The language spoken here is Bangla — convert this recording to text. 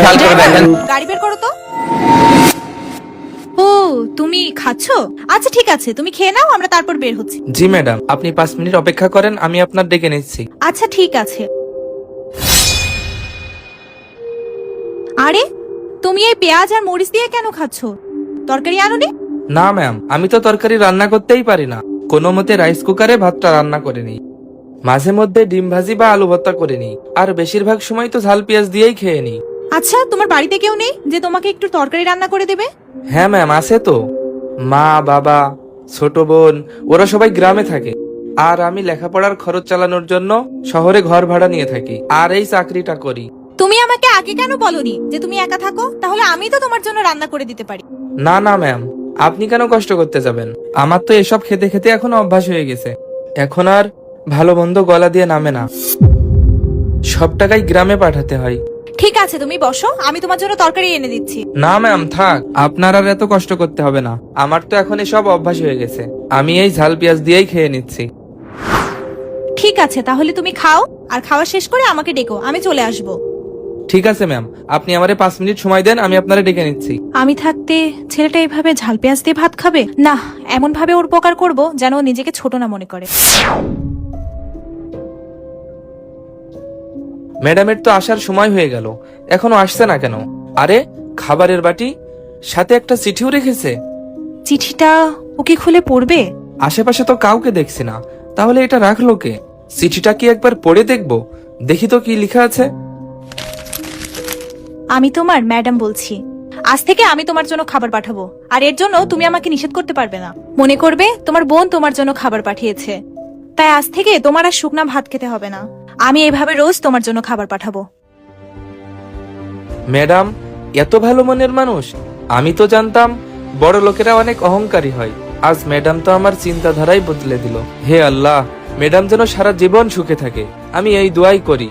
খেয়াল করে দেখেন। গাড়ি বের করো তো। ও, তুমি খাচ্ছো? আচ্ছা ঠিক আছে, তুমি খেয়ে নাও, আমরা তারপর বের হচ্ছি। জি ম্যাডাম, আপনি 5 মিনিট অপেক্ষা করেন, আমি আপনার ডেকে নিচ্ছি। আচ্ছা ঠিক আছে। আরে, তুমি এই পেঁয়াজ আর মরিচ দিয়ে কেন খাচ্ছো? তরকারি আনোনি? না ম্যাম, আমি তো তরকারি রান্না করতেই পারি না। কোনো মতে রাইস কুকারে ভাতটা রান্না করে নিই। মাঝে মধ্যে ডিম ভাজি বা আলু ভর্তা করে নিই, আর বেশিরভাগ সময় তো ঝাল পেঁয়াজ দিয়েই খেয়ে নিই। আচ্ছা, তোমার বাড়িতে কেউ নেই যে তোমাকে একটু তরকারি রান্না করে দেবে? হ্যাঁ ম্যাম, আছে তো। মা, বাবা, ছোট বোন, ওরা সবাই গ্রামে থাকে। আর আমি লেখাপড়ার খরচ চালানোর জন্য শহরে ঘর ভাড়া নিয়ে থাকি, আর এই চাকরিটা করি। তুমি আমাকে আগে কেন বলনি যে তুমি একা থাকো? তাহলে আমি তো তোমার জন্য রান্না করে দিতে পারি। না না ম্যাম, আপনি কেন কষ্ট করতে যাবেন? আমার তো এসব খেতে খেতে এখন অভ্যাস হয়ে গেছে। এখন আর ভালো মন্দ গলা দিয়ে নামে না, সব টাকাই গ্রামে পাঠাতে হয়। ঠিক আছে, তুমি বসো, আমি তোমার জন্য তরকারি এনে দিচ্ছি। না ম্যাম, থাক, আপনার আর এত কষ্ট করতে হবে না। আমার তো এখন এসব অভ্যাস হয়ে গেছে, আমি এই ঝাল পেঁয়াজ দিয়েই খেয়ে নিচ্ছি। ঠিক আছে, তাহলে তুমি খাও, আর খাওয়া শেষ করে আমাকে ডেকো, আমি চলে আসব। ঠিক আছে ম্যাম, আপনি আমারে 5 মিনিট সময় দেন, আমি আপনারে ডেকে নিচ্ছি। আমি থাকতে ছেলেটা এইভাবে ঝাল পেঁয়াজ দিয়ে ভাত খাবে না? এমন ভাবে ওর উপকার করব যেন ও নিজেকে ছোট না মনে করে। ম্যাডামের তো আসার সময় হয়ে গেল, এখনো আসছে না কেন? আরে, খাবারের বাটি, সাথে একটা চিঠিও রেখেছে। চিঠিটা ওকে খুলে পড়বে? আশেপাশে তো কাউকে দেখছি না, তাহলে এটা রাখলো কে? চিঠিটা কি একবার পড়ে দেখবো? দেখি তো কি লেখা আছে। আমি তোমার ম্যাডাম বলছি। আজ থেকে আমি তোমার জন্য খাবার পাঠাবো, আর এর জন্য তুমি আমাকে নিষেধ করতে পারবে না। মনে করবে তোমার বোন তোমার জন্য খাবার পাঠিয়েছে, তাই আজ থেকে তোমার আর শুকনা ভাত খেতে হবে না। আমি এভাবে রোজ তোমার জন্য খাবার পাঠাবো। ম্যাডাম এত ভালো মনের মানুষ? আমি তো জানতাম বড় লোকেরা অনেক অহংকারী হয়। আজ ম্যাডাম তো আমার চিন্তাধারাই বদলে দিল। হে আল্লাহ, ম্যাডাম যেন সারা জীবন সুখে থাকে, আমি এই দোয়াই করি।